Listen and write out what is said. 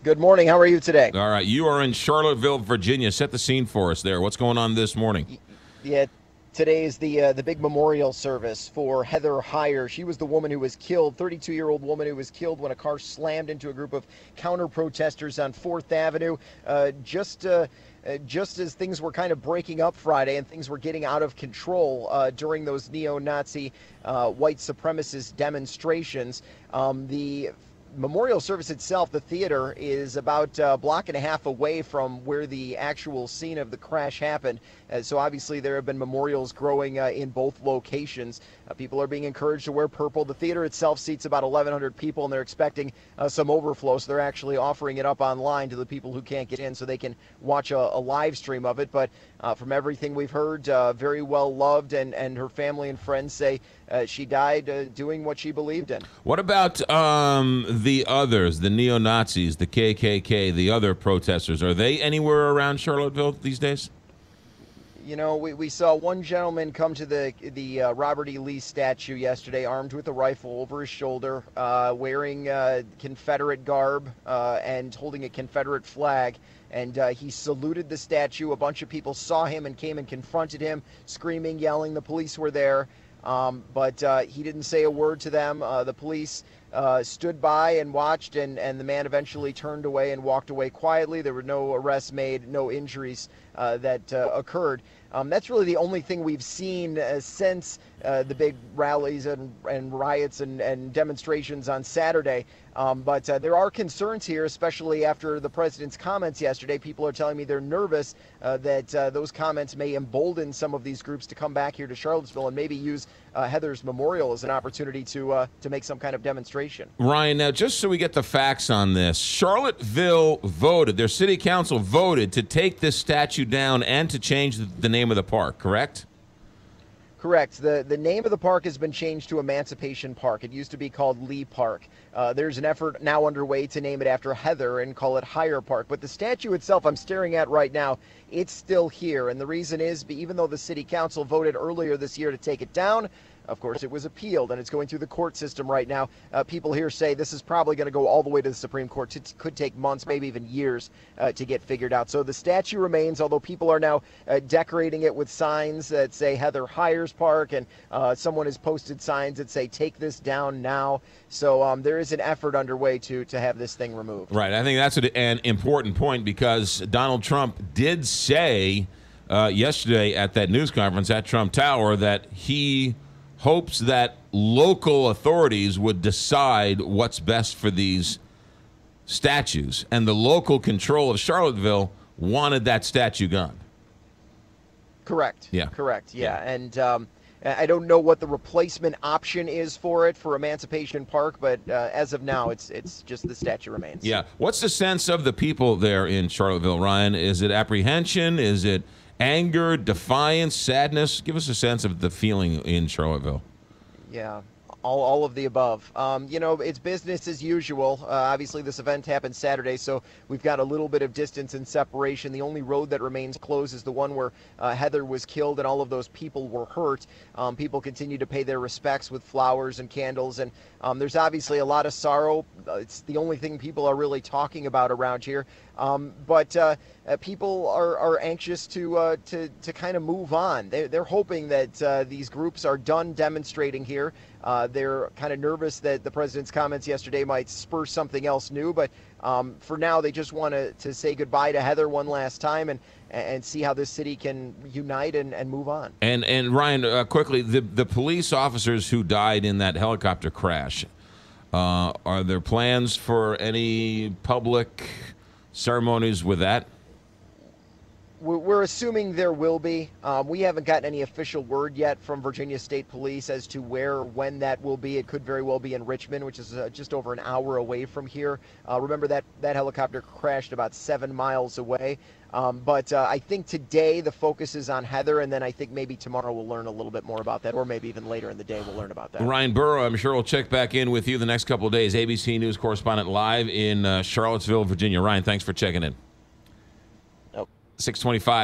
Good morning. How are you today? All right, you are in Charlottesville, Virginia. Set the scene for us there. What's going on this morning? Yeah, today is the big memorial service for Heather Heyer. She was the woman who was killed, 32-year-old woman who was killed when a car slammed into a group of counter-protesters on 4th Avenue. Just as things were kind of breaking up Friday and things were getting out of control during those neo-Nazi white supremacist demonstrations, the memorial service itself, the theater, is about a block and a half away from where the actual scene of the crash happened. So obviously there have been memorials growing in both locations. People are being encouraged to wear purple. The theater itself seats about 1,100 people, and they're expecting some overflow. So they're actually offering it up online to the people who can't get in so they can watch a live stream of it. But from everything we've heard, very well loved, and her family and friends say she died doing what she believed in. What about the others, the neo-Nazis, the KKK, the other protesters? Are they anywhere around Charlottesville these days? You know, we saw one gentleman come to the Robert E. Lee statue yesterday, armed with a rifle over his shoulder, wearing Confederate garb and holding a Confederate flag. And he saluted the statue. A bunch of people saw him and came and confronted him, screaming, yelling. The police were there, but he didn't say a word to them. The police stood by and watched, and the man eventually turned away and walked away quietly. There were no arrests made, no injuries that occurred. That's really the only thing we've seen since the big rallies and riots and demonstrations on Saturday. But there are concerns here, especially after the president's comments yesterday. People are telling me they're nervous that those comments may embolden some of these groups to come back here to Charlottesville and maybe use Heather's memorial as an opportunity to make some kind of demonstration. Ryan, now just so we get the facts on this, Charlottesville voted, their city council voted to take this statue down and to change the name of the park, correct? Correct. The name of the park has been changed to Emancipation Park. It used to be called Lee Park. There's an effort now underway to name it after Heather and call it Heyer Park. But the statue itself I'm staring at right now, it's still here. And the reason is, even though the city council voted earlier this year to take it down, of course, it was appealed, and it's going through the court system right now. People here say this is probably going to go all the way to the Supreme Court. It could take months, maybe even years, to get figured out. So the statue remains, although people are now decorating it with signs that say Heather Heyer's Park, and someone has posted signs that say, take this down now. So there is an effort underway to have this thing removed. Right. I think that's an important point, because Donald Trump did say yesterday at that news conference at Trump Tower that he hopes that local authorities would decide what's best for these statues. And the local control of Charlottesville wanted that statue gone. Correct. Yeah. Correct. Yeah. And I don't know what the replacement option is for it for Emancipation Park, but as of now, it's just the statue remains. Yeah. What's the sense of the people there in Charlottesville, Ryan? Is it apprehension? Is it anger, defiance, sadness? Give us a sense of the feeling in Charlottesville. Yeah, all of the above. You know, it's business as usual. Obviously, this event happened Saturday, so we've got a little bit of distance and separation. The only road that remains closed is the one where Heather was killed and all of those people were hurt. People continue to pay their respects with flowers and candles, and there's obviously a lot of sorrow. It's the only thing people are really talking about around here. But people are anxious to kind of move on. They're hoping that these groups are done demonstrating here. They're kind of nervous that the president's comments yesterday might spur something else new. But for now, they just want to say goodbye to Heather one last time and see how this city can unite and move on. And Ryan, quickly, the police officers who died in that helicopter crash, are there plans for any public ceremonies with that? We're assuming there will be. We haven't gotten any official word yet from Virginia State Police as to where or when that will be. It could very well be in Richmond, which is just over an hour away from here. Remember that helicopter crashed about 7 miles away. But I think today the focus is on Heather, and then I think maybe tomorrow we'll learn a little bit more about that, or maybe even later in the day we'll learn about that. Ryan Burrow, I'm sure we'll check back in with you the next couple of days. ABC News correspondent live in Charlottesville, Virginia. Ryan, thanks for checking in. 6:25.